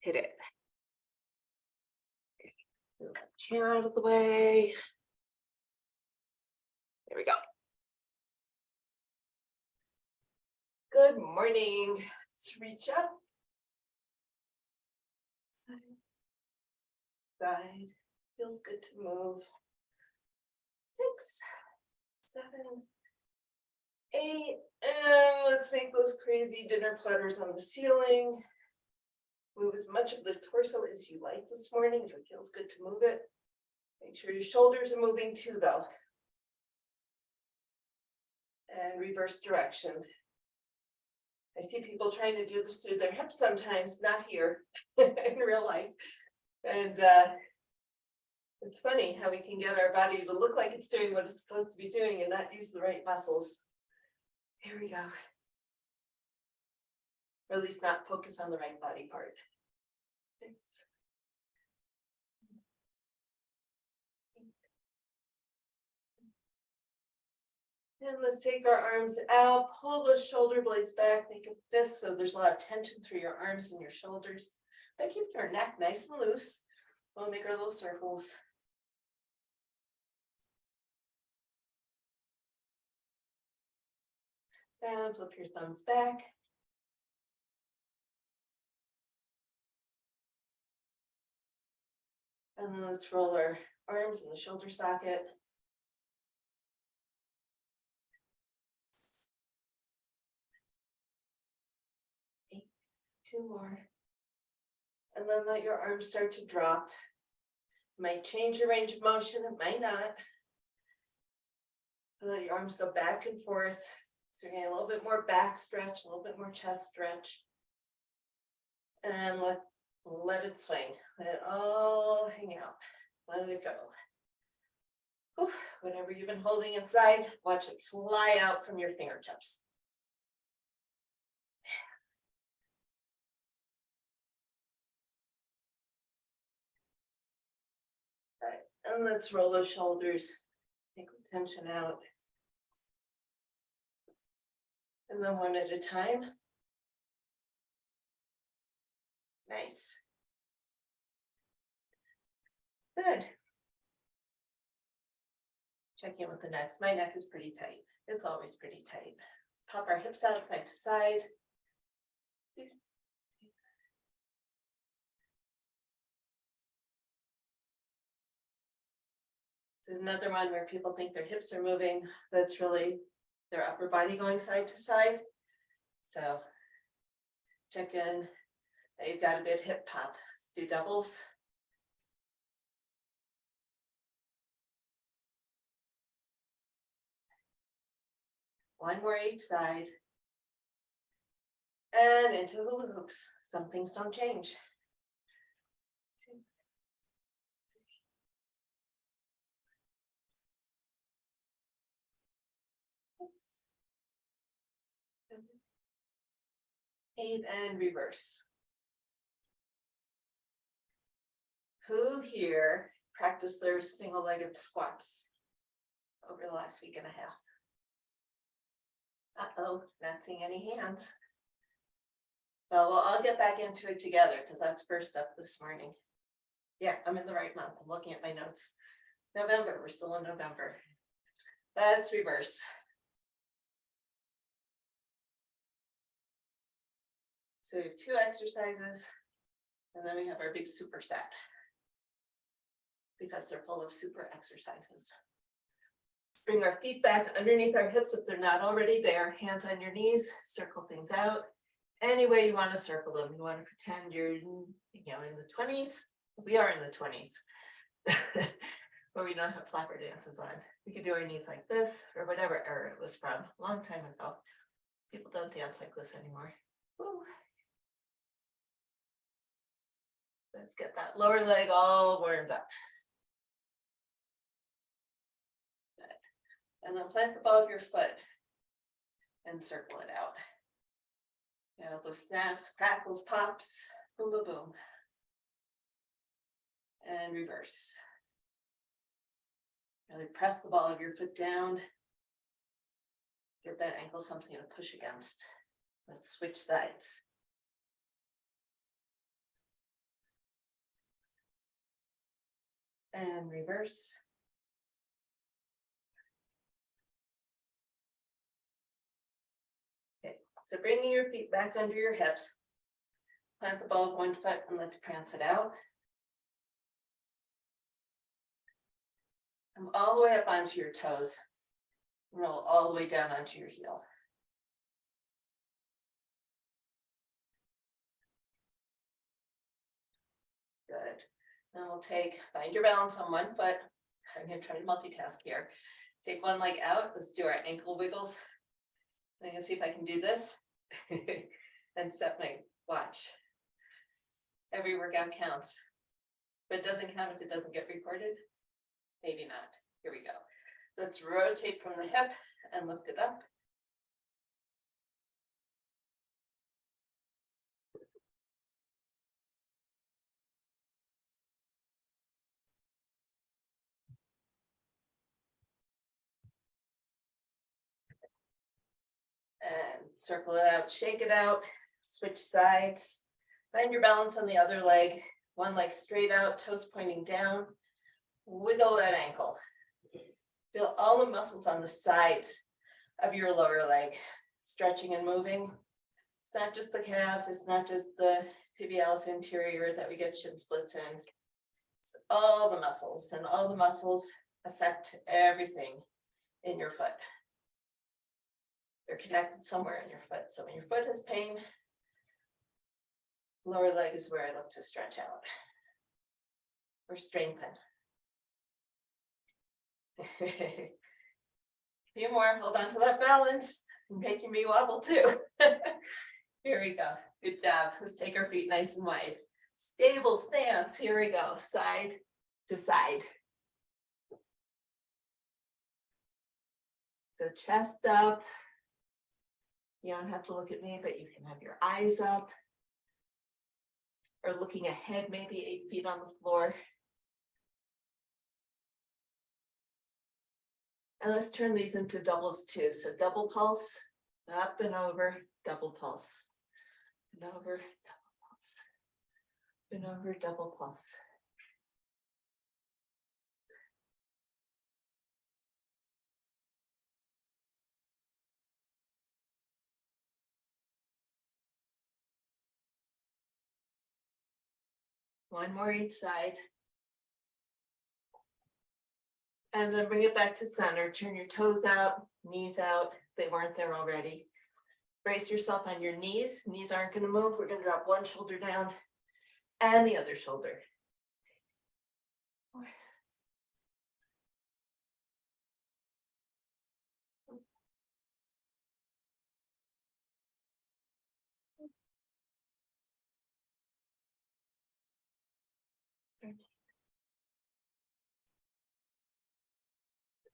hit it. Move that chair out of the way. There we go. Good morning. Let's reach up. Side. Feels good to move. 6, 7, 8, and let's make those crazy dinner platters on the ceiling. Move as much of the torso as you like this morning if it feels good to move it. Make sure your shoulders are moving too, though. And reverse direction. I see people trying to do this through their hips sometimes, not here in real life. And it's funny how we can get our body to look like it's doing what it's supposed to be doing and not use the right muscles. Here we go. Or at least not focus on the right body part. 6. And let's take our arms out, pull those shoulder blades back, make a fist so there's a lot of tension through your arms and your shoulders. But keep your neck nice and loose. We'll make our little circles. And flip your thumbs back. And then let's roll our arms in the shoulder socket. Two more. And then let your arms start to drop. Might change your range of motion, it might not. Let your arms go back and forth. So you're getting a little bit more back stretch, a little bit more chest stretch. And let it swing. Let it all hang out. Let it go. Oof, whatever you've been holding inside, watch it fly out from your fingertips. All right, and let's roll those shoulders. Take the tension out. And then one at a time. Nice. Good. Check in with the neck. My neck is pretty tight. It's always pretty tight. Pop our hips out side to side. This is another one where people think their hips are moving, but it's really their upper body going side to side. So check in that you've got a good hip pop. Let's do doubles. One more each side. And into hula hoops. Some things don't change. 2, 3, 6, 7, 8, and reverse. Who here practiced their single-legged squats over the last week and a half? Uh-oh, not seeing any hands. Well, we'll all get back into it together because that's first up this morning. Yeah, I'm in the right month. I'm looking at my notes. November, we're still in November. That's reverse. So we have 2 exercises, and then we have our big superset because they're full of super exercises. Bring our feet back underneath our hips if they're not already there. Hands on your knees, circle things out. Any way you want to circle them. You want to pretend you're, in the 20s. We are in the 20s, where we don't have flapper dances on. We could do our knees like this, or whatever era it was from, a long time ago. People don't dance like this anymore. Woo. Let's get that lower leg all warmed up. And then plant the ball of your foot and circle it out. Those snaps, crackles, pops, boom, boom, boom. And reverse. Really press the ball of your foot down. Give that ankle something to push against. Let's switch sides. And reverse. Okay, so bringing your feet back under your hips. Plant the ball of one foot and let's prance it out. Come all the way up onto your toes. Roll all the way down onto your heel. Good. Then we'll find your balance on one foot. I'm going to try to multitask here. Take one leg out. Let's do our ankle wiggles. I'm going to see if I can do this and set my watch. Every workout counts, but it doesn't count if it doesn't get recorded. Maybe not. Here we go. Let's rotate from the hip and lift it up. And circle it out, shake it out, switch sides. Find your balance on the other leg. One leg straight out, toes pointing down. Wiggle that ankle. Feel all the muscles on the sides of your lower leg stretching and moving. It's not just the calves, it's not just the tibialis anterior that we get shin splits in. It's all the muscles, and all the muscles affect everything in your foot. They're connected somewhere in your foot. So when your foot has pain, lower leg is where I look to stretch out or strengthen. A few more, hold on to that balance. You're making me wobble too. Here we go, good job. Let's take our feet nice and wide. Stable stance, here we go, side to side. So chest up. You don't have to look at me, but you can have your eyes up. Or looking ahead, maybe 8 feet on the floor. And let's turn these into doubles too. So double pulse, up and over, double pulse. And over, double pulse. And over, double pulse. One more each side. And then bring it back to center. Turn your toes out, knees out. They weren't there already. Brace yourself on your knees. Knees aren't going to move. We're going to drop one shoulder down and the other shoulder.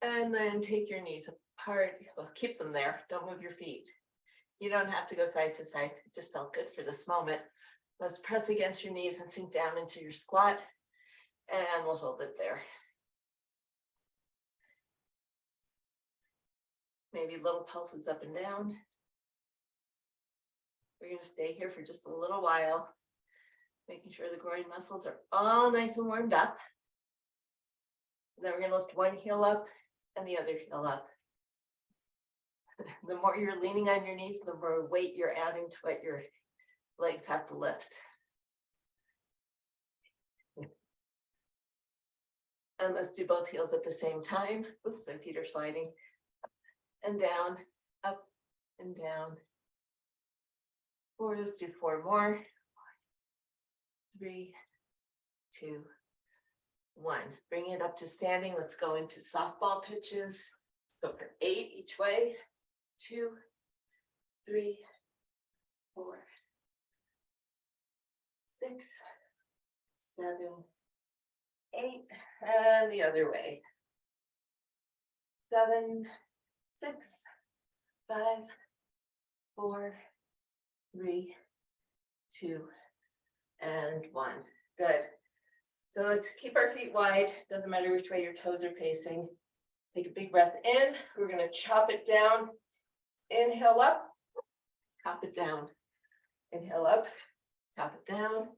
And then take your knees apart. Well, keep them there. Don't move your feet. You don't have to go side to side. It just felt good for this moment. Let's press against your knees and sink down into your squat. And we'll hold it there. Maybe little pulses up and down. We're going to stay here for just a little while, making sure the groin muscles are all nice and warmed up. And then we're going to lift one heel up and the other heel up. The more you're leaning on your knees, the more weight you're adding to what your legs have to lift. And let's do both heels at the same time. Oops, my feet are sliding. Up and down, up and down. 4, let's do 4 more. 3, 2, 1. Bring it up to standing. Let's go into softball pitches. So for 8 each way. 2, 3, 4, 6, 7, 8, and the other way. 7, 6, 5, 4, 3, 2, and 1. Good. So let's keep our feet wide. Doesn't matter which way your toes are facing. Take a big breath in. We're going to chop it down. Inhale up, chop it down. Inhale up, chop it down.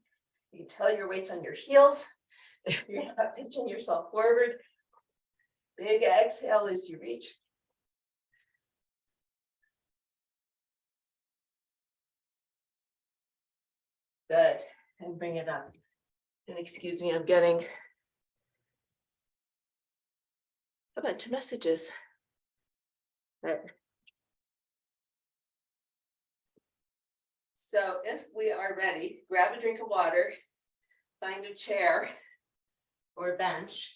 You can tell your weight's on your heels. If you're not pitching yourself forward, big exhale as you reach. Good, and bring it up. And excuse me, I'm getting a bunch of messages. Right. So if we are ready, grab a drink of water, find a chair or a bench,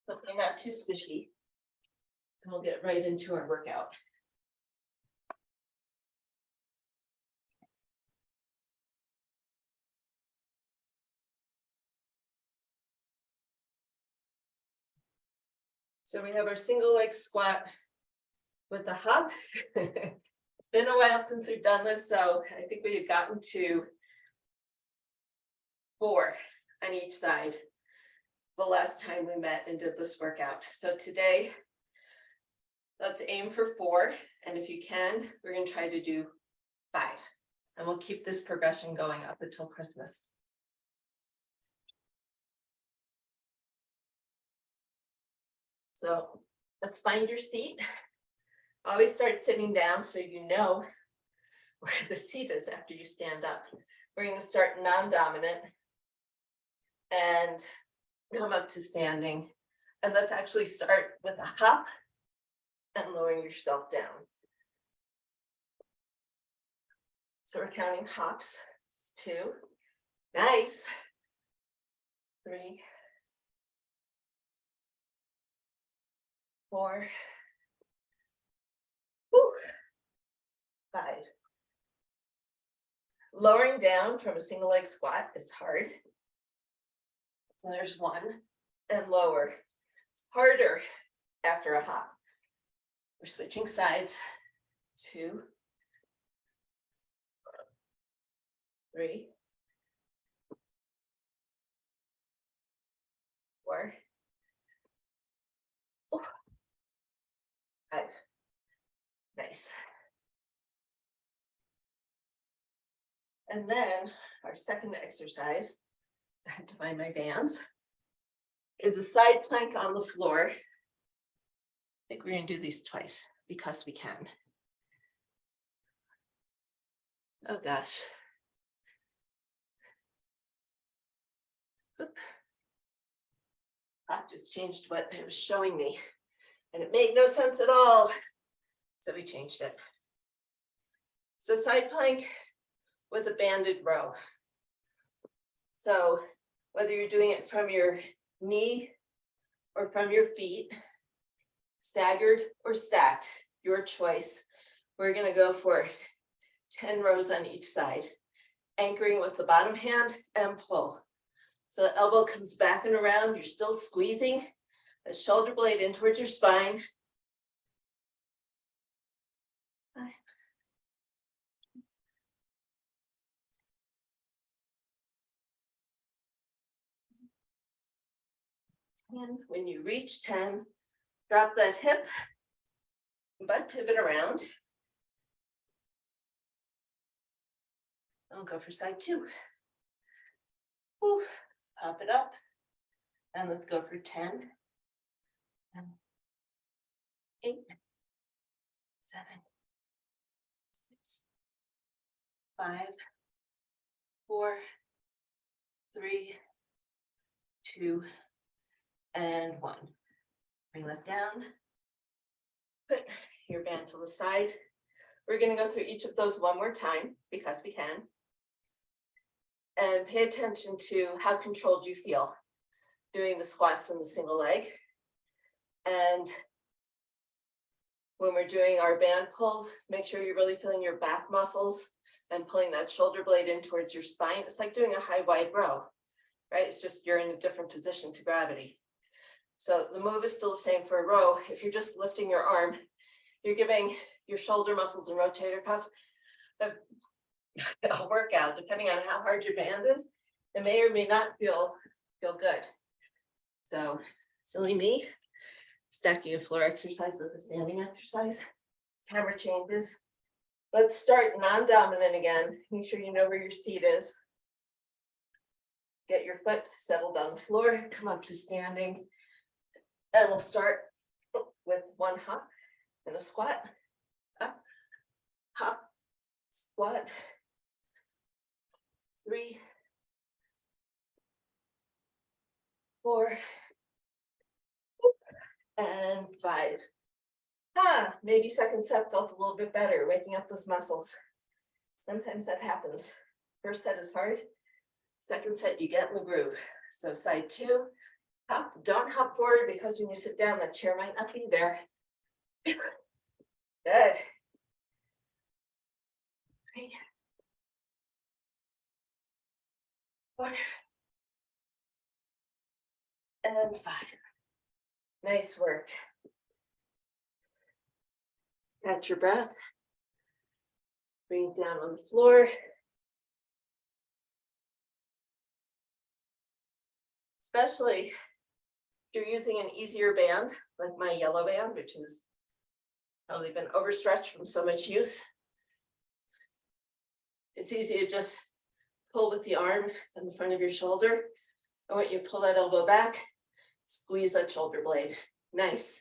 something not too squishy, and we'll get right into our workout. So we have our single leg squat with the hop. It's been a while since we've done this, so I think we had gotten to 4 on each side the last time we met and did this workout. So today, let's aim for 4, and if you can, we're going to try to do 5, and we'll keep this progression going up until Christmas. So let's find your seat. Always start sitting down so you know where the seat is after you stand up. We're going to start non-dominant and come up to standing. And let's actually start with a hop and lowering yourself down. So we're counting hops. It's 2. Nice. 3. 4. Woo. 5. Lowering down from a single leg squat is hard. And there's 1, and lower. It's harder after a hop. We're switching sides. 2, 3, 4, 5. Nice. And then our second exercise, I had to find my bands, is a side plank on the floor. I think we're going to do these twice because we can. Oh gosh. Oop. I just changed what it was showing me, and it made no sense at all. So we changed it. So side plank with a banded row. So whether you're doing it from your knee or from your feet, staggered or stacked, your choice. We're going to go for 10 rows on each side, anchoring with the bottom hand and pull. So the elbow comes back and around. You're still squeezing the shoulder blade in towards your spine. 5. And when you reach 10, drop that hip, butt pivot around. I'll go for side 2. Ooh, pop it up. And let's go for 10, 8, 7, 6, 5, 4, 3, 2, and 1. Bring that down. Put your band to the side. We're going to go through each of those one more time because we can. And pay attention to how controlled you feel doing the squats and the single leg. And when we're doing our band pulls, make sure you're really feeling your back muscles and pulling that shoulder blade in towards your spine. It's like doing a high wide row, right? It's just you're in a different position to gravity. So the move is still the same for a row. If you're just lifting your arm, you're giving your shoulder muscles and rotator cuff a workout, depending on how hard your band is. It may or may not feel good. So silly me, stacking a floor exercise with a standing exercise. Camera changes. Let's start non-dominant again. Make sure you know where your seat is. Get your foot settled on the floor, come up to standing. And we'll start with one hop and a squat. Up, hop, squat. 3, 4, and 5. Maybe second set felt a little bit better, waking up those muscles. Sometimes that happens. First set is hard. Second set, you get in the groove. So side 2, hop, don't hop forward because when you sit down, that chair might not be there. Good. 3, 4, and 5. Nice work. Catch your breath. Bring it down on the floor. Especially if you're using an easier band, like my yellow band, which has probably been overstretched from so much use. It's easy to just pull with the arm in the front of your shoulder. I want you to pull that elbow back, squeeze that shoulder blade. Nice.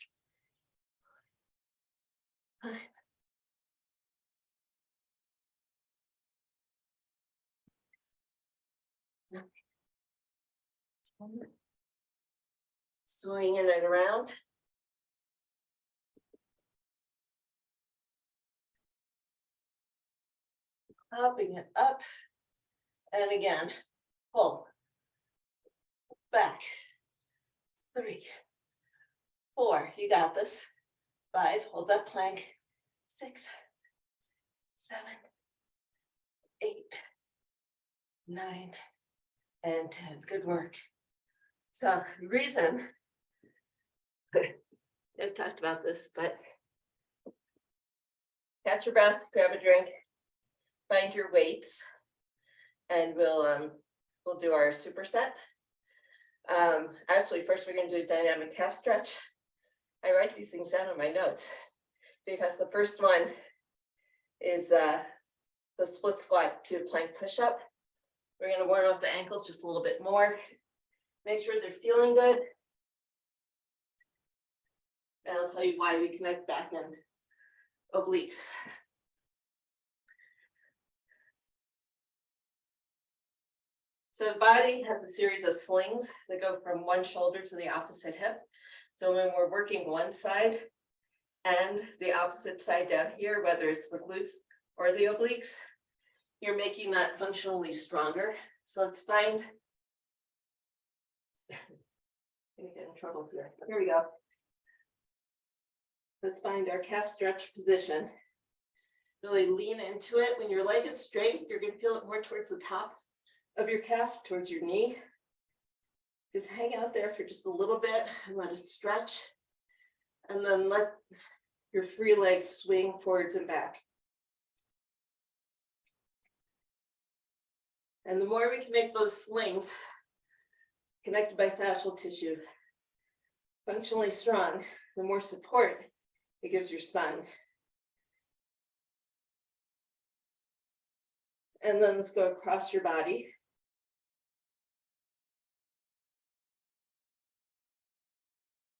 5. Swing in and around. Hopping it up. And again, pull. Back. 3, 4, you got this. 5, hold that plank. 6, 7, 8, 9, and 10. Good work. So the reason I've talked about this, but catch your breath, grab a drink, find your weights, and we'll do our superset. Actually, first we're going to do a dynamic calf stretch. I write these things down in my notes because the first one is the split squat to plank push-up. We're going to warm up the ankles just a little bit more. Make sure they're feeling good. And I'll tell you why we connect back and obliques. So the body has a series of slings that go from one shoulder to the opposite hip. So when we're working one side and the opposite side down here, whether it's the glutes or the obliques, you're making that functionally stronger. So let's find, I'm gonna get in trouble here. Here we go. Let's find our calf stretch position. Really lean into it. When your leg is straight, you're gonna feel it more towards the top of your calf, towards your knee. Just hang out there for just a little bit and let it stretch. And then let your free legs swing forwards and back. And the more we can make those slings connected by fascial tissue functionally strong, the more support it gives your spine. And then let's go across your body.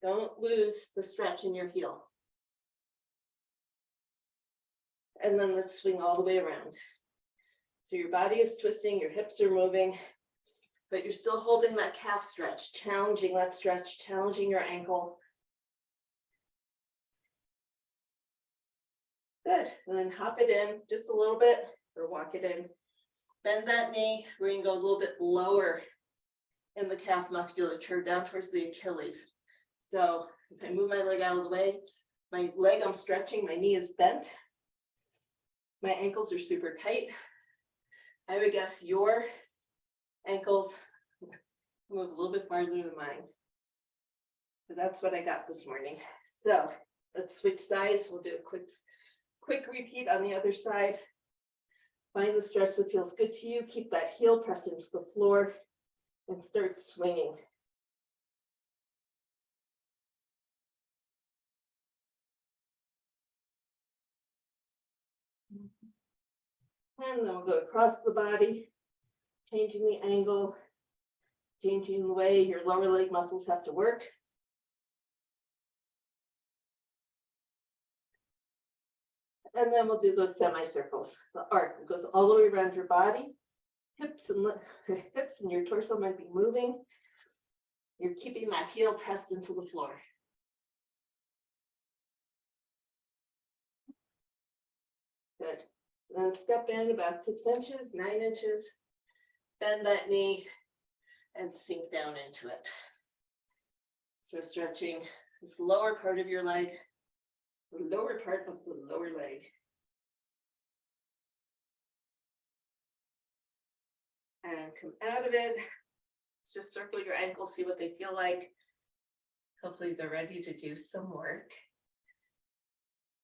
Don't lose the stretch in your heel. And then let's swing all the way around. So your body is twisting, your hips are moving, but you're still holding that calf stretch, challenging that stretch, challenging your ankle. Good, and then hop it in just a little bit or walk it in. Bend that knee, we're gonna go a little bit lower in the calf musculature down towards the Achilles. So if I move my leg out of the way, my leg I'm stretching, my knee is bent. My ankles are super tight. I would guess your ankles move a little bit farther than mine. But that's what I got this morning. So let's switch sides. We'll do a quick repeat on the other side. Find the stretch that feels good to you. Keep that heel pressed into the floor and start swinging. And then we'll go across the body, changing the angle, changing the way your lower leg muscles have to work. And then we'll do those semicircles, the arc that goes all the way around your body. Hips and your torso might be moving. You're keeping that heel pressed into the floor. Good. Then step in about 6 inches, 9 inches. Bend that knee and sink down into it. So stretching this lower part of your leg, the lower part of the lower leg. And come out of it. Just circle your ankles, see what they feel like. Hopefully they're ready to do some work.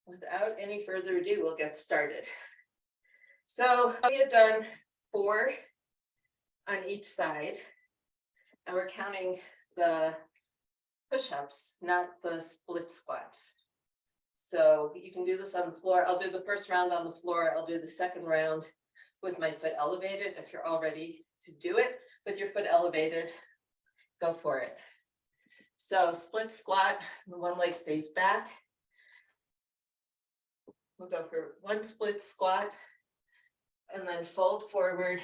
Without any further ado, we'll get started. So we had done 4 on each side, and we're counting the push-ups, not the split squats. So you can do this on the floor. I'll do the first round on the floor. I'll do the second round with my foot elevated. If you're all ready to do it with your foot elevated, go for it. So split squat, the one leg stays back. We'll go for 1 split squat and then fold forward,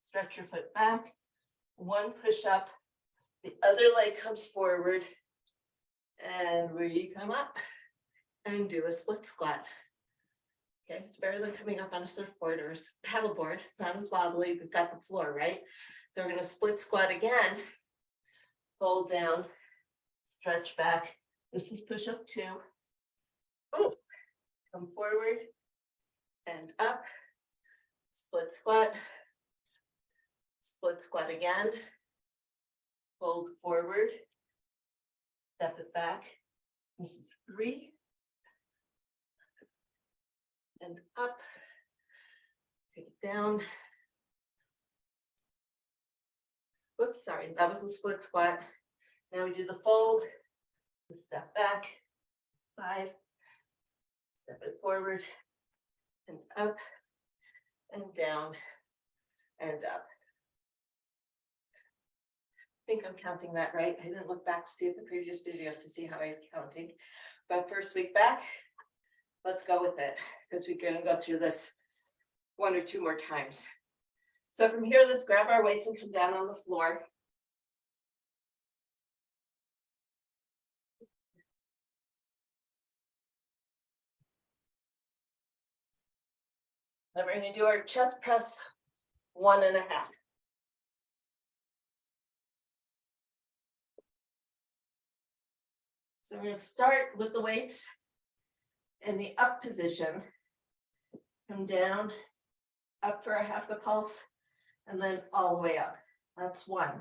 stretch your foot back, 1 push up, the other leg comes forward, and we come up and do a split squat. Okay, it's better than coming up on a surfboard or a paddleboard. It's not as wobbly, we've got the floor, right? So we're gonna split squat again, fold down, stretch back. This is push up 2. Oof. Come forward and up, split squat again, fold forward, step it back. This is 3. And up, take it down. Whoops, sorry, that was the split squat. Now we do the fold, the step back, 5, step it forward, and up, and down, and up. I think I'm counting that right. I didn't look back to see the previous videos to see how I was counting. But first week back, let's go with it, because we're going to go through this 1 or 2 more times. So from here, let's grab our weights and come down on the floor. Then we're going to do our chest press 1.5. So we're going to start with the weights in the up position, come down, up for a half a pulse, and then all the way up. That's 1.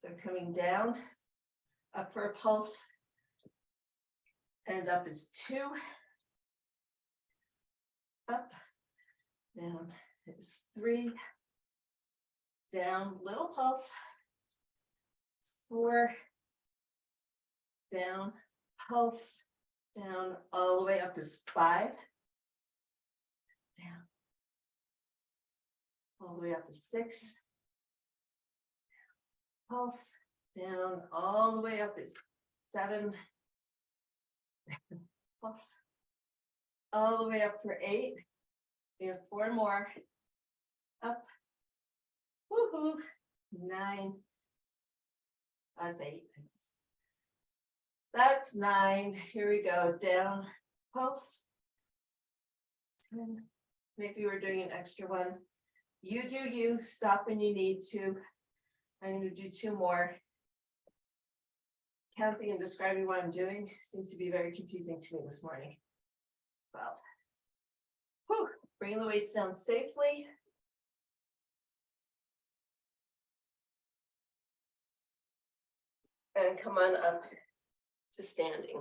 So coming down, up for a pulse, and up is 2. Up, down is 3. Down, little pulse, 4. Down, pulse, down, all the way up is 5. Down, all the way up is 6. Pulse, down, all the way up is 7. Pulse, all the way up for 8. We have 4 more. Up, woohoo, 9. That's 8. That's 9. Here we go. Down, pulse. 10. Maybe we're doing an extra one. You do you. Stop when you need to. I'm going to do 2 more. Counting and describing what I'm doing seems to be very confusing to me this morning. 12. Whew. Bring the weights down safely. And come on up to standing.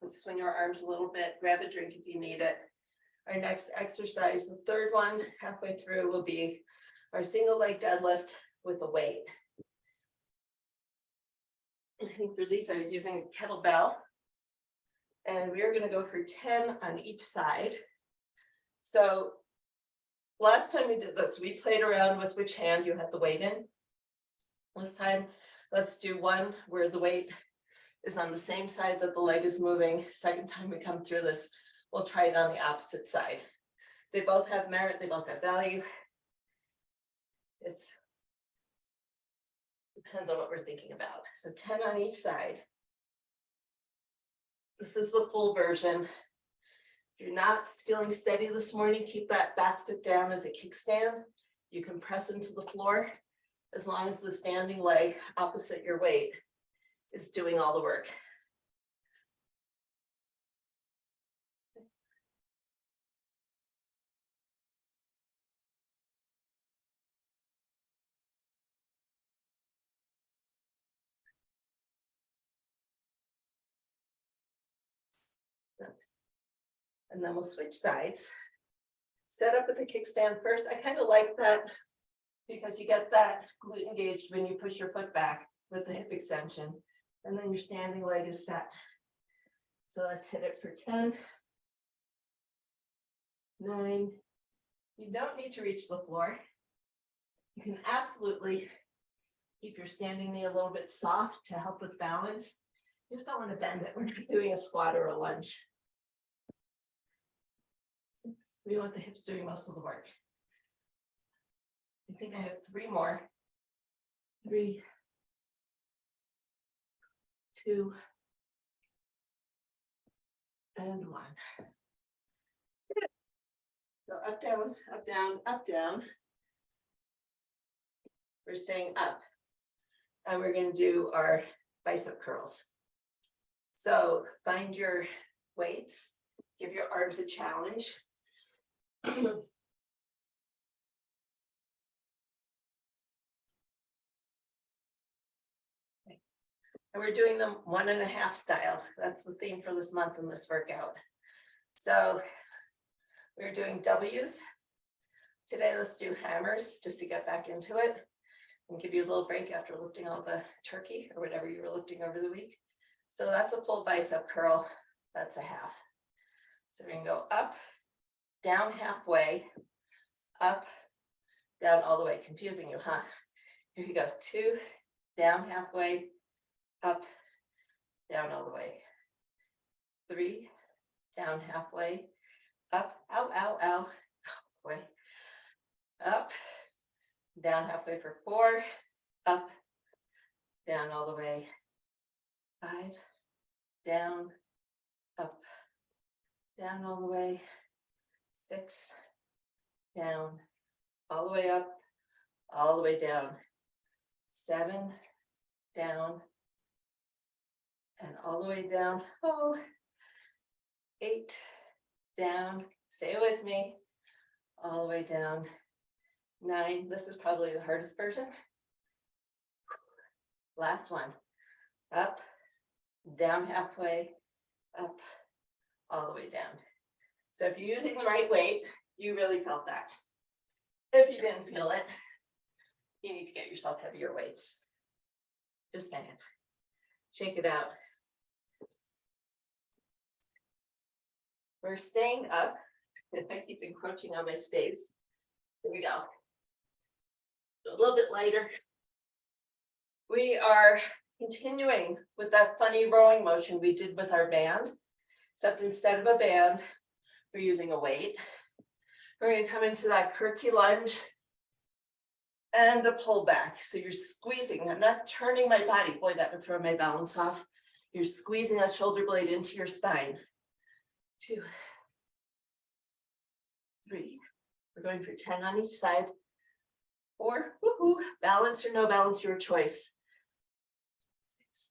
Let's swing your arms a little bit, grab a drink if you need it. Our next exercise, the third one, halfway through, will be our single leg deadlift with a weight. I think for these, I was using a kettlebell. And we are going to go for 10 on each side. So Last time we did this, we played around with which hand you had the weight in. This time, let's do one where the weight is on the same side that the leg is moving. Second time we come through this, we'll try it on the opposite side. They both have merit, they both have value. It's depends on what we're thinking about. So 10 on each side. This is the full version. If you're not feeling steady this morning, keep that back foot down as a kickstand. You can press into the floor as long as the standing leg opposite your weight is doing all the work. And then we'll switch sides. Set up with the kickstand first. I kind of like that because you get that glute engaged when you push your foot back with the hip extension. And then your standing leg is set. So let's hit it for 10, 9. You don't need to reach the floor. You can absolutely keep your standing knee a little bit soft to help with balance. You just don't want to bend it when you're doing a squat or a lunge. We want the hips doing most of the work. I think I have 3 more. 3, 2, and 1. Good. So up, down, up, down, up, down. We're staying up. And we're going to do our bicep curls. So find your weights, give your arms a challenge. And we're doing them 1.5 style. That's the theme for this month in this workout. So we're doing W's. Today, let's do hammers just to get back into it and give you a little break after lifting all the turkey or whatever you were lifting over the week. So that's a full bicep curl. That's a half. So we're gonna go up, down halfway, up, down all the way. Confusing you, huh? Here you go. 2, down halfway, up, down all the way. 3, down halfway, up, ow, ow, ow, way, up, down halfway for 4, up, down all the way. 5, down, up, down all the way. 6, down, all the way up, all the way down. 7, down, and all the way down. Oh, 8, down, say it with me, all the way down. 9, this is probably the hardest version. Last one, up, down halfway, up, all the way down. So if you're using the right weight, you really felt that. If you didn't feel it, you need to get yourself heavier weights. Just saying. Shake it out. We're staying up. I keep encroaching on my space. Here we go. A little bit lighter. We are continuing with that funny rowing motion we did with our band, except instead of a band, we're using a weight. We're going to come into that curtsy lunge and a pull back. So you're squeezing. I'm not turning my body. Boy, that would throw my balance off. You're squeezing that shoulder blade into your spine. 2, 3. We're going for 10 on each side. 4, woohoo, balance or no balance, your choice. 6,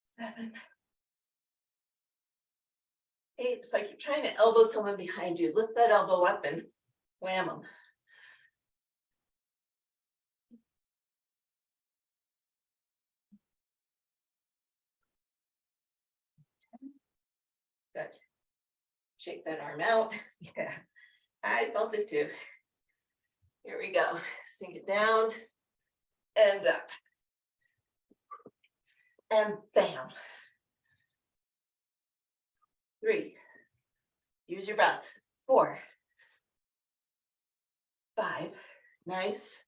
7, 8. It's like you're trying to elbow someone behind you. Lift that elbow up and wham them. 10. Good. Shake that arm out. Yeah, I felt it too. Here we go. Sink it down and up. And bam. 3. Use your breath. 4, Nice.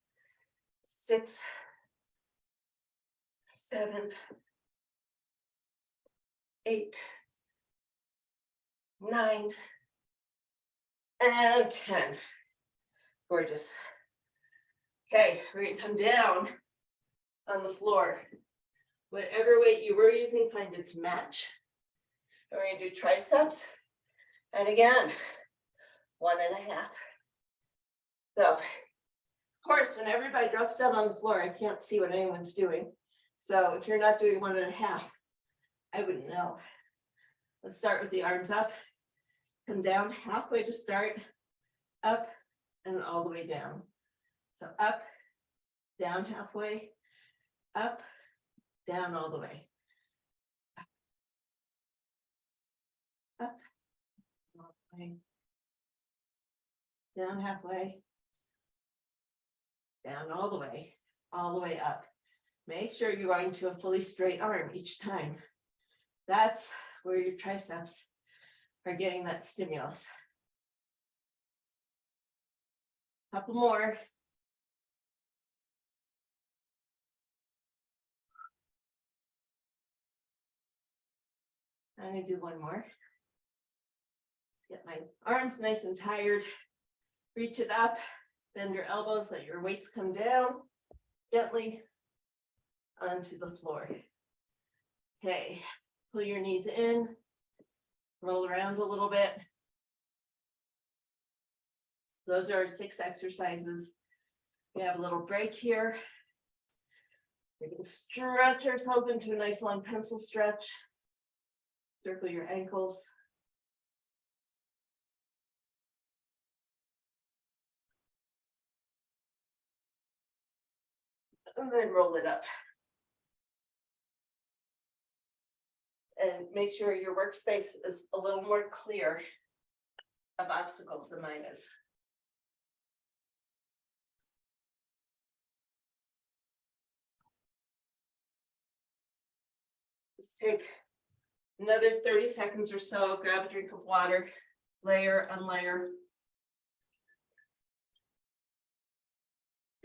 6, 7, 8, 9, and 10. Gorgeous. Okay, we're gonna come down on the floor. Whatever weight you were using, find its match. And we're gonna do triceps. And again, 1.5. So, of course, when everybody drops down on the floor, I can't see what anyone's doing. So if you're not doing 1.5, I wouldn't know. Let's start with the arms up. Come down halfway to start, up, and all the way down. So up, down halfway, up, down all the way. Up, all the way. Down halfway, down all the way up. Make sure you're going to a fully straight arm each time. That's where your triceps are getting that stimulus. Couple more. I'm gonna do one more. Get my arms nice and tired. Reach it up, bend your elbows, let your weights come down gently onto the floor. Okay, pull your knees in, roll around a little bit. Those are our 6 exercises. We have a little break here. We can stretch ourselves into a nice long pencil stretch. Circle your ankles. And then roll it up. And make sure your workspace is a little more clear of obstacles than mine is. Let's take another 30 seconds or so, grab a drink of water, layer, unlayer.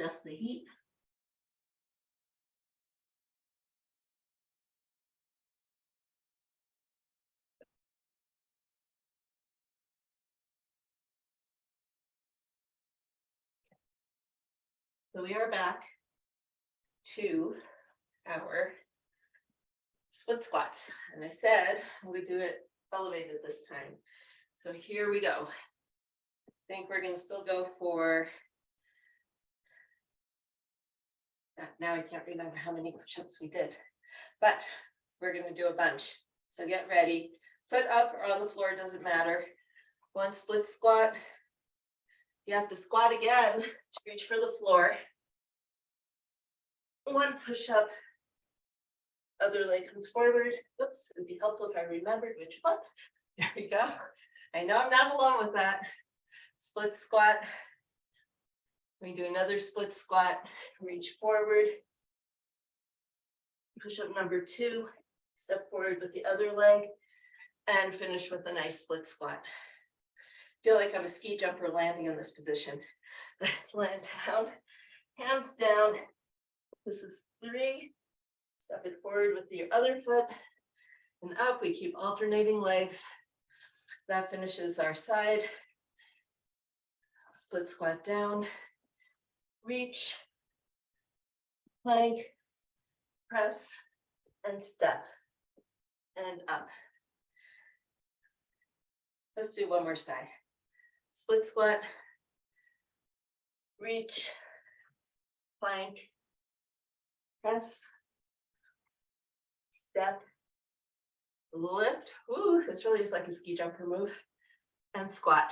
Adjust the heat. So we are back to our split squats. And I said we do it elevated this time. So here we go. I think we're going to still go for, now I can't remember how many push-ups we did, but we're going to do a bunch. So get ready. Foot up or on the floor, doesn't matter. One split squat. You have to squat again to reach for the floor. One push-up. Other leg comes forward. Oops, it'd be helpful if I remembered which one. There we go. I know I'm not alone with that. Split squat. We do another split squat. Reach forward. Push-up number 2. Step forward with the other leg. And finish with a nice split squat. Feel like I'm a ski jumper landing in this position. Let's land down, hands down. This is 3. Step it forward with your other foot and up. We keep alternating legs. That finishes our side. Split squat down, reach, plank, press, and step, and up. Let's do one more side. Split squat, reach, plank, press, step, lift. Ooh, this really is like a ski jumper move. And squat.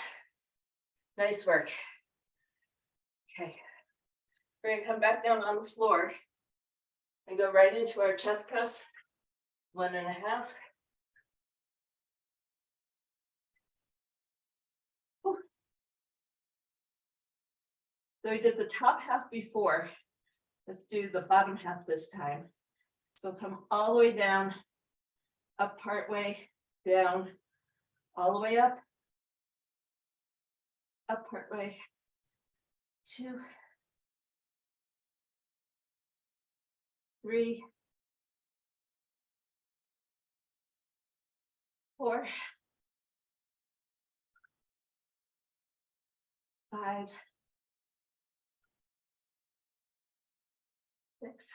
Nice work. Okay. We're going to come back down on the floor and go right into our chest press. 1.5. So we did the top half before. Let's do the bottom half this time. So come all the way down, up part way, down, all the way up part way, 2, 3, 4, 5, 6,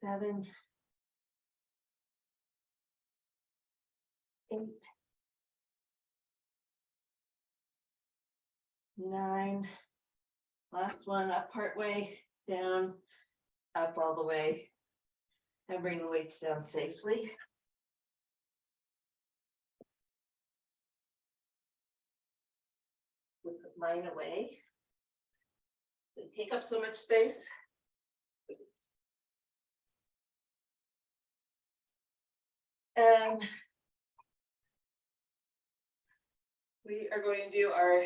7, 8, 9. Last one, up part way, down, up all the way, and bring the weights down safely. We'll put mine away. They take up so much space. And we are going to do our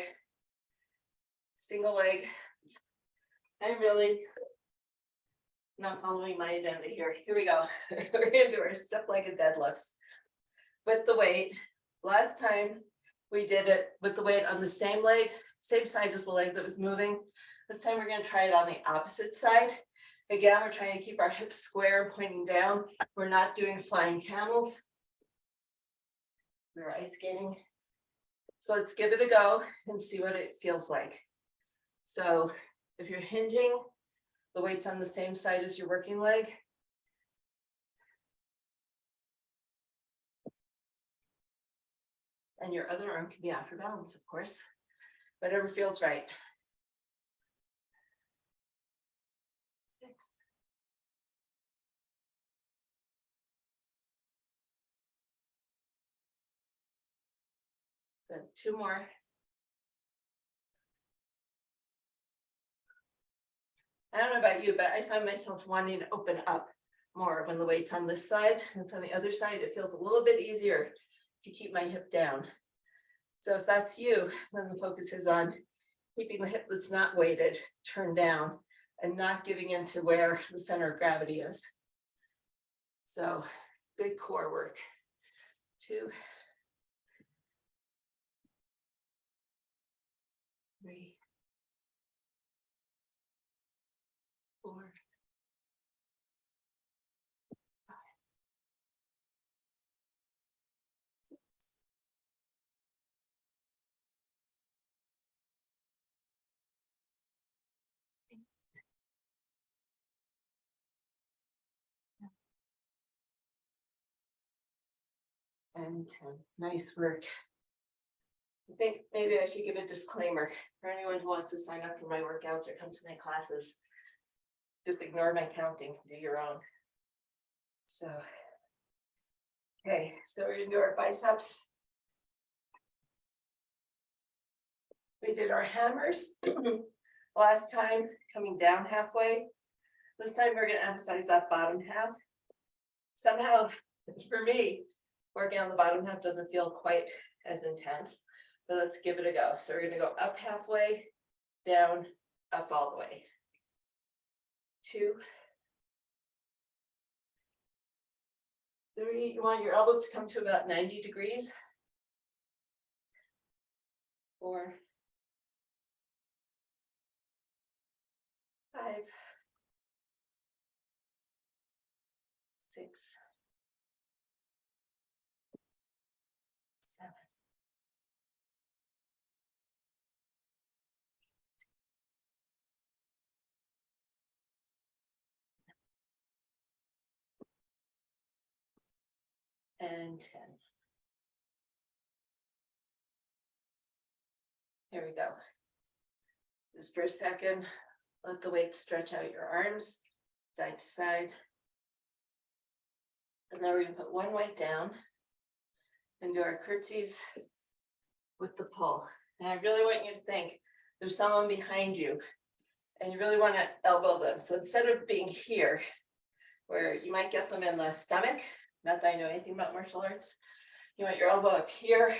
single leg. I'm really not following my agenda here. Here we go. We're going to do our step-legged deadlifts with the weight. Last time we did it with the weight on the same leg, same side as the leg that was moving. This time we're going to try it on the opposite side. Again, we're trying to keep our hips square and pointing down. We're not doing flying camels. We're ice skating. So let's give it a go and see what it feels like. So if you're hinging, the weight's on the same side as your working leg. And your other arm can be off your balance, of course. Whatever feels right. 6. Good. 2 more. I don't know about you, but I find myself wanting to open up more when the weight's on this side and it's on the other side. It feels a little bit easier to keep my hip down. So if that's you, then the focus is on keeping the hip that's not weighted turned down and not giving into where the center of gravity is. So good core work. 2, 3, 4, 5, 6, and 10. Nice work. I think maybe I should give a disclaimer for anyone who wants to sign up for my workouts or come to my classes. Just ignore my counting, do your own. So, okay, so we're gonna do our biceps. We did our hammers last time, coming down halfway. This time we're gonna emphasize that bottom half. Somehow, for me, working on the bottom half doesn't feel quite as intense, but let's give it a go. So we're gonna go up halfway, down, up all the way. 2, 3, you want your elbows to come to about 90 degrees. 4, 5, 6, 7, 8, and 10. Here we go. Just for a second, let the weight stretch out your arms side to side. And then we're going to put one weight down and do our curtsies with the pull. And I really want you to think there's someone behind you and you really want to elbow them. So instead of being here, where you might get them in the stomach, not that I know anything about martial arts, you want your elbow up here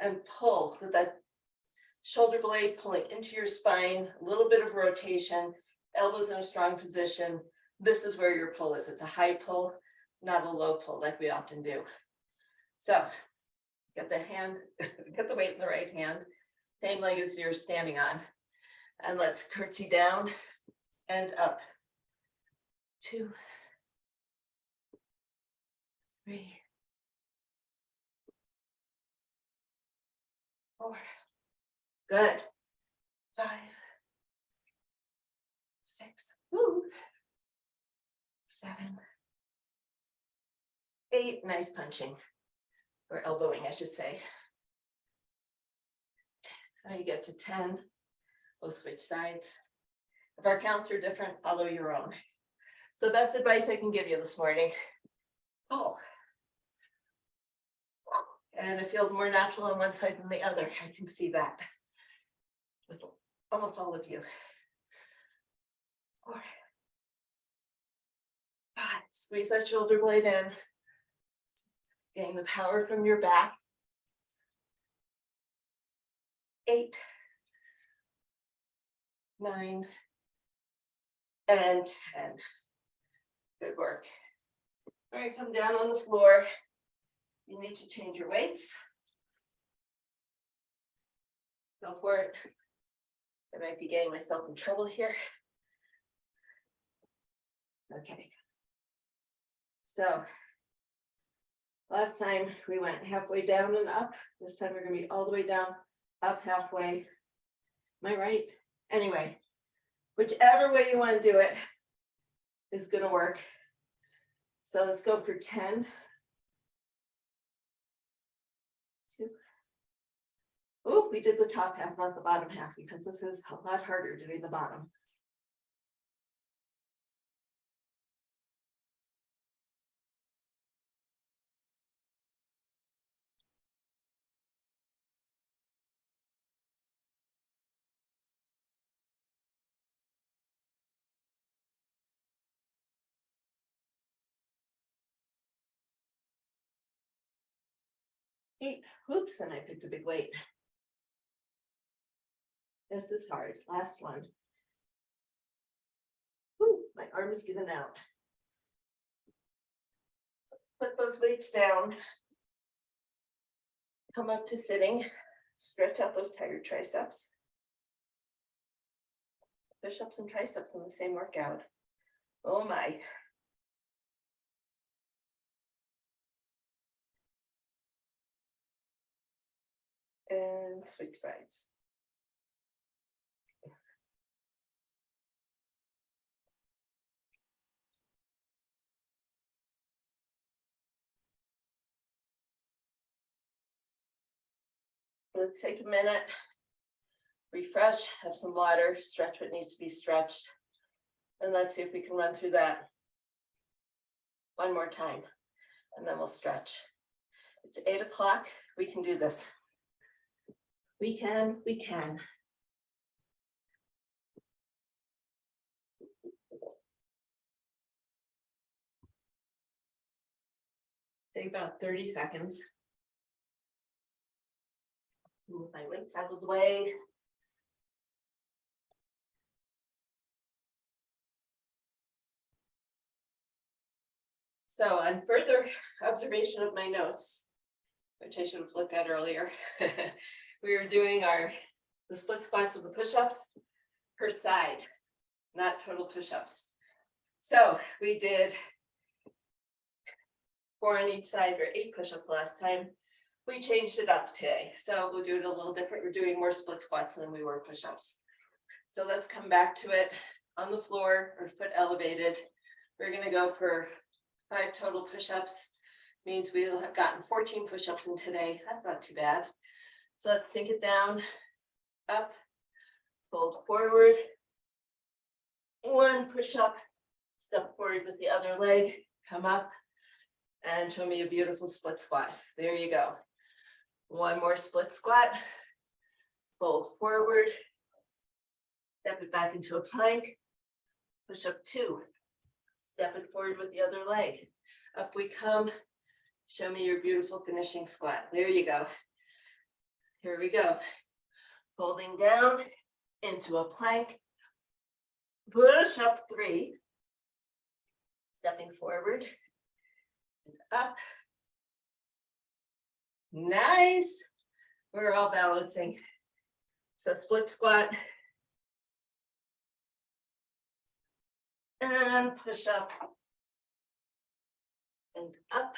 and pull with that shoulder blade pulling into your spine, a little bit of rotation, elbows in a strong position. This is where your pull is. It's a high pull, not a low pull like we often do. So get the hand, get the weight in the right hand, same leg as you're standing on. And let's curtsy down and up. 2, 3, 4. Good. 5, 6. Woo. 7, 8. Nice punching, or elbowing, I should say. When you get to 10, we'll switch sides. If our counts are different, follow your own. So best advice I can give you this morning. Oh. And it feels more natural on one side than the other. I can see that with almost all of you. 4, 5. Squeeze that shoulder blade in. Getting the power from your back. 8, 9, and 10. Good work. All right, come down on the floor. You need to change your weights. Go for it. I might be getting myself in trouble here. Okay. So last time we went halfway down and up. This time we're going to be all the way down, up halfway. Am I right? Anyway, whichever way you want to do it is going to work. So let's go for 10. 2. Oh, we did the top half, not the bottom half, because this is a lot harder doing the bottom. Eight. Oops, and I picked a big weight. This is hard. Last one. Ooh, my arm is giving out. Put those weights down. Come up to sitting. Stretch out those tired triceps. Push-ups and triceps in the same workout. Oh my. And switch sides. Let's take a minute, refresh, have some water, stretch what needs to be stretched. And let's see if we can run through that one more time. And then we'll stretch. It's 8 o'clock. We can do this. We can. Take about 30 seconds. Move my weights out of the way. So on further observation of my notes, which I should have looked at earlier, we were doing the split squats of the push-ups per side, not total push-ups. So we did 4 on each side or 8 push-ups last time. We changed it up today. So we'll do it a little different. We're doing more split squats than we were push-ups. So let's come back to it on the floor or foot elevated. We're going to go for 5 total push-ups. Means we'll have gotten 14 push-ups in today. That's not too bad. So let's sink it down, up, fold forward. 1 push-up, step forward with the other leg, come up, and show me a beautiful split squat. There you go. 1 more split squat, fold forward, step it back into a plank, push up 2, step it forward with the other leg. Up we come, show me your beautiful finishing squat. There you go. Here we go. Folding down into a plank, push up 3, stepping forward, and up. Nice. We're all balancing. So split squat, and push up and up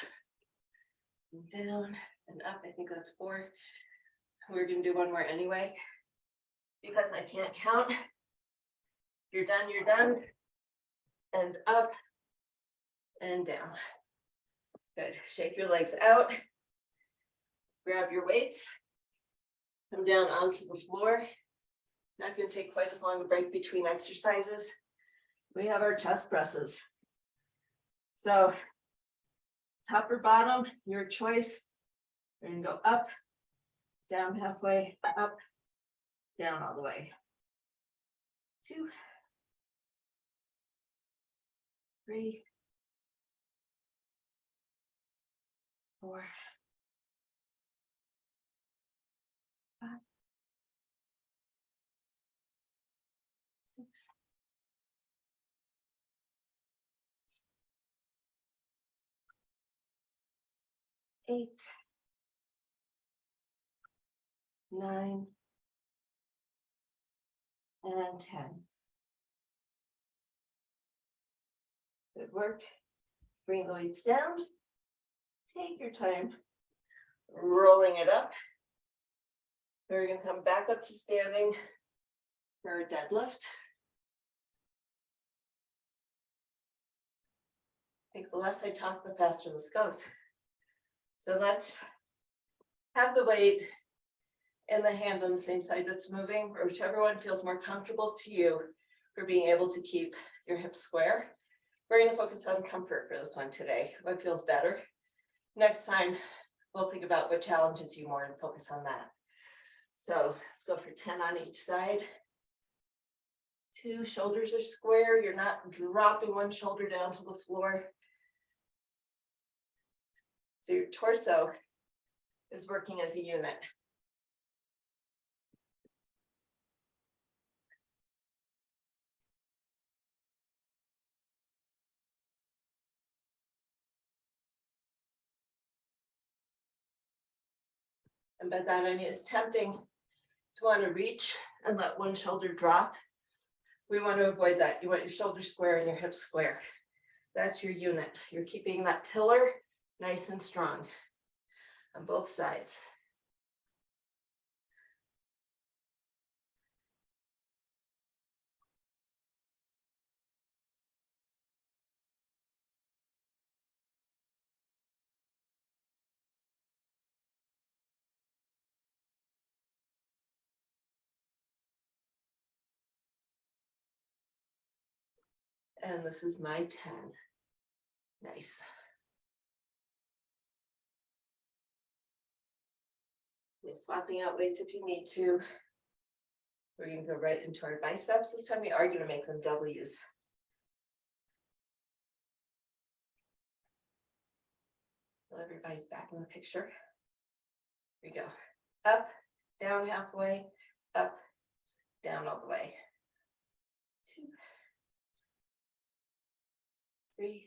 and down and up. I think that's 4. We're going to do one more anyway because I can't count. You're done, you're done. And up and down. Good. Shake your legs out. Grab your weights. Come down onto the floor. Not going to take quite as long a break between exercises. We have our chest presses. So top or bottom, your choice. We're going to go up, down halfway, up, down all the way. 2, 3, 4, 5, 6, 8, 9, and 10. Good work. Bring the weights down. Take your time rolling it up. We're going to come back up to standing for a deadlift. I think the less I talk, the faster this goes. So let's have the weight in the hand on the same side that's moving, or whichever one feels more comfortable to you for being able to keep your hips square. We're going to focus on comfort for this one today. What feels better? Next time, we'll think about what challenges you more and focus on that. So let's go for 10 on each side. 2, shoulders are square. You're not dropping one shoulder down to the floor. So your torso is working as a unit. And by that I mean it's tempting to want to reach and let one shoulder drop. We want to avoid that. You want your shoulders square and your hips square. That's your unit. You're keeping that pillar nice and strong on both sides. And this is my 10. Nice. You're swapping out weights if you need to. We're going to go right into our biceps. This time we are going to make them W's. So everybody's back in the picture. Here we go. Up, down halfway, up, down all the way. 2, 3,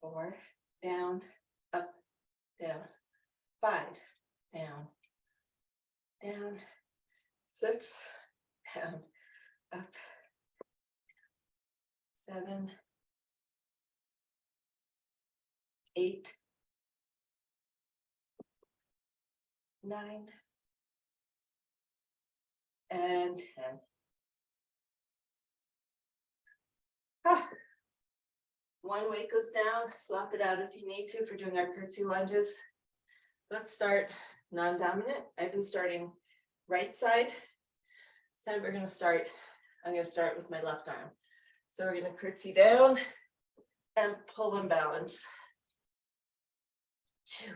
4, down, up, down, 5, down, down, 6, down, up, 7, 8, 9, and 10. One weight goes down, swap it out if you need to for doing our curtsy lunges. Let's start non-dominant. I've been starting right side. This time I'm going to start with my left arm. So we're going to curtsy down and pull and balance. 2,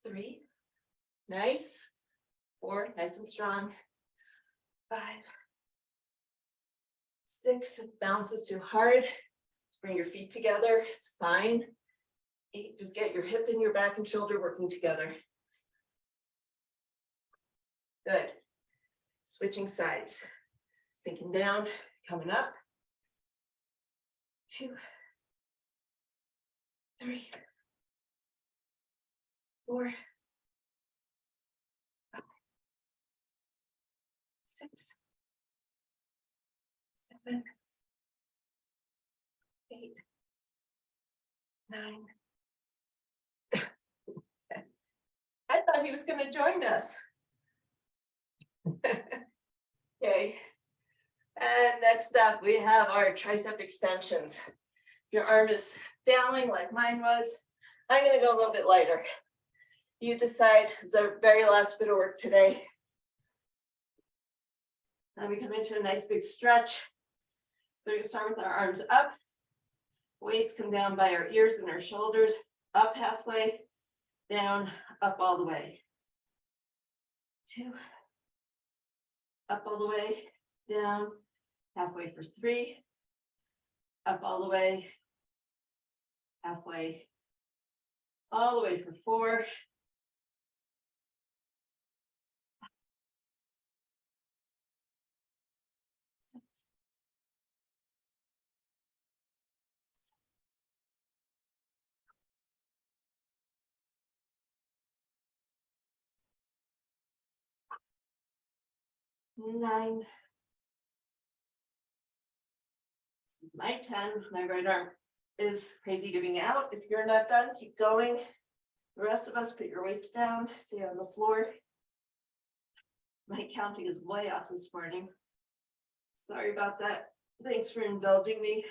3, nice. 4, nice and strong. 5, 6, if balance is too hard, let's bring your feet together, it's fine. 8, just get your hip and your back and shoulder working together. Good. Switching sides. Sinking down, coming up. 2, 3, 4, 5, 6, 7, 8, 9. I thought he was going to join us. Okay. And next up, we have our tricep extensions. Your arm is failing like mine was. I'm going to go a little bit lighter. You decide. It's our very last bit of work today. Now we come into a nice big stretch. So we're going to start with our arms up. Weights come down by our ears and our shoulders. Up halfway, down, up all the way. 2. Up all the way, down, halfway for 3. Up all the way, halfway, all the way for 4. 6. 9. This is my 10. My right arm is crazy giving out. If you're not done, keep going. The rest of us, put your weights down, stay on the floor. My counting is way off this morning. Sorry about that. Thanks for indulging me.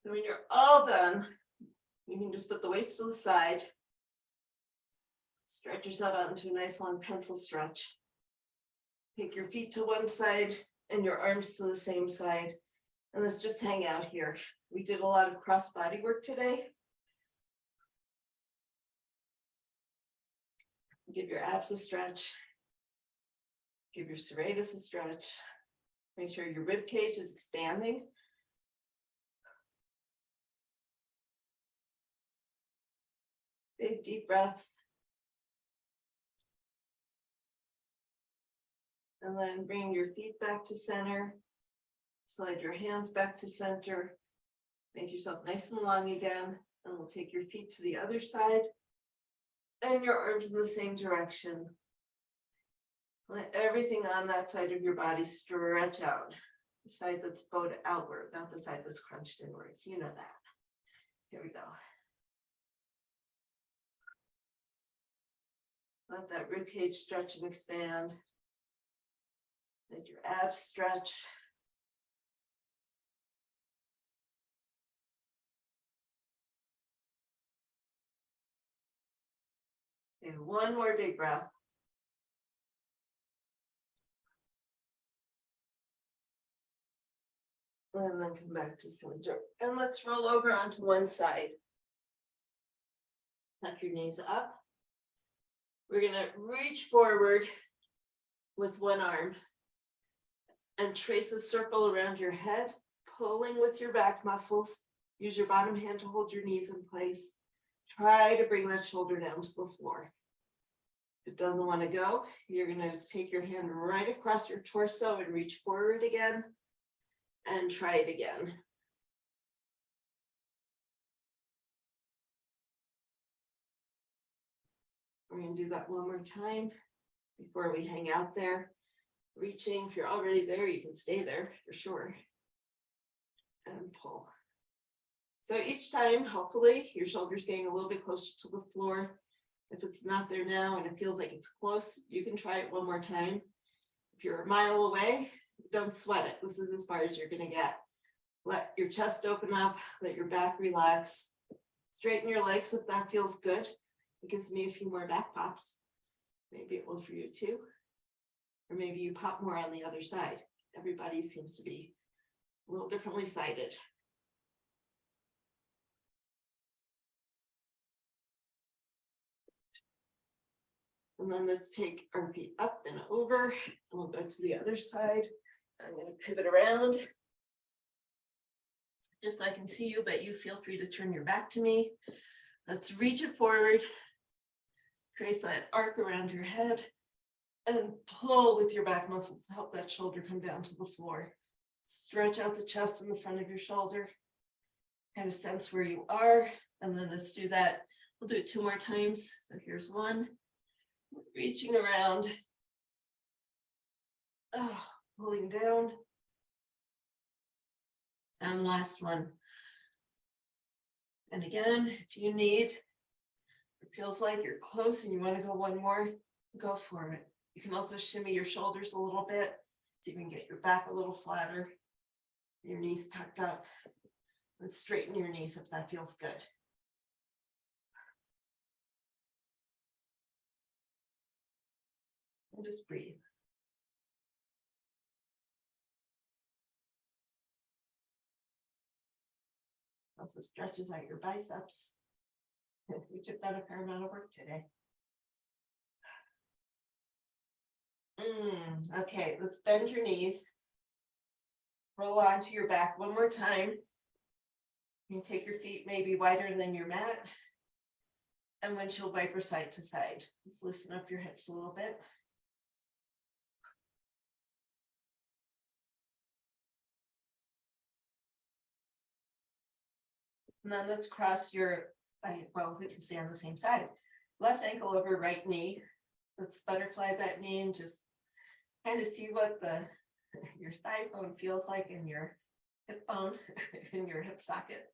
So when you're all done, you can just put the weights to the side. Stretch yourself out into a nice long pencil stretch. Take your feet to one side and your arms to the same side. And let's just hang out here. We did a lot of cross body work today. Give your abs a stretch. Give your serratus a stretch. Make sure your rib cage is expanding. Big deep breaths. And then bring your feet back to center. Slide your hands back to center. Make yourself nice and long again. And we'll take your feet to the other side. And your arms in the same direction. Let everything on that side of your body stretch out. The side that's bowed outward, not the side that's crunched inwards. You know that. Here we go. Let that rib cage stretch and expand. Let your abs stretch. And one more big breath. And then come back to center. And let's roll over onto one side. Tuck your knees up. We're going to reach forward with one arm and trace a circle around your head, pulling with your back muscles. Use your bottom hand to hold your knees in place. Try to bring that shoulder down to the floor. If it doesn't want to go, you're going to take your hand right across your torso and reach forward again. And try it again. We're going to do that one more time before we hang out there. Reaching, if you're already there, you can stay there for sure. And pull. So each time, hopefully, your shoulder's getting a little bit closer to the floor. If it's not there now and it feels like it's close, you can try it one more time. If you're a mile away, don't sweat it. This is as far as you're going to get. Let your chest open up, let your back relax. Straighten your legs if that feels good. It gives me a few more back pops. Maybe it will for you too. Or maybe you pop more on the other side. Everybody seems to be a little differently sighted. And then let's take our feet up and over. And we'll go to the other side. I'm going to pivot around. Just so I can see you, but you feel free to turn your back to me. Let's reach it forward. Trace that arc around your head and pull with your back muscles to help that shoulder come down to the floor. Stretch out the chest in the front of your shoulder. Kind of sense where you are. And then let's do that. We'll do it 2 more times. So here's one. Reaching around. Pulling down. And last one. And again, if you need, it feels like you're close and you want to go one more, go for it. You can also shimmy your shoulders a little bit so you can get your back a little flatter, your knees tucked up, and straighten your knees if that feels good. And just breathe. Also stretches out your biceps. We took that a fair amount of work today. Okay, let's bend your knees. Roll onto your back one more time. You can take your feet maybe wider than your mat. And windshield wiper side to side. Let's loosen up your hips a little bit. And then let's cross your, well, we can stay on the same side. Left ankle over right knee. Let's butterfly that knee and just kind of see what your thigh bone feels like in your hip bone, in your hip socket.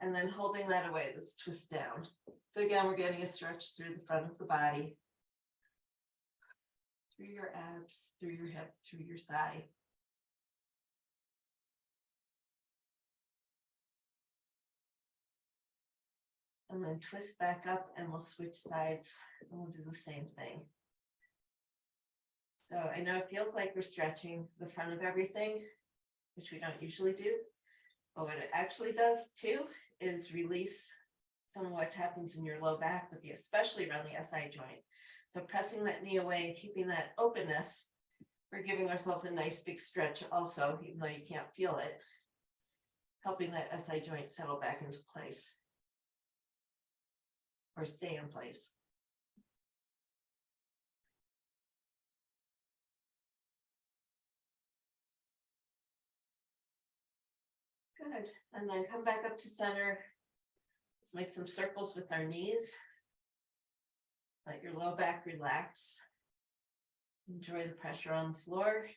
And then holding that away, let's twist down. So again, we're getting a stretch through the front of the body, through your abs, through your hip, through your thigh. And then twist back up and we'll switch sides and we'll do the same thing. So I know it feels like we're stretching the front of everything, which we don't usually do. But what it actually does too is release some of what happens in your low back, with you, especially around the SI joint. So pressing that knee away and keeping that openness, we're giving ourselves a nice big stretch also, even though you can't feel it, helping that SI joint settle back into place or stay in place. Good. And then come back up to center. Let's make some circles with our knees. Let your low back relax. Enjoy the pressure on the floor.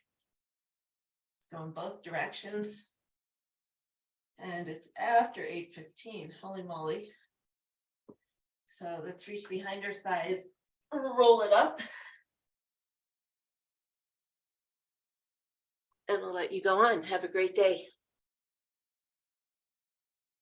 Let's go in both directions. And it's after 8:15. Holy moly. So let's reach behind our thighs, roll it up. And I'll let you go on. Have a great day.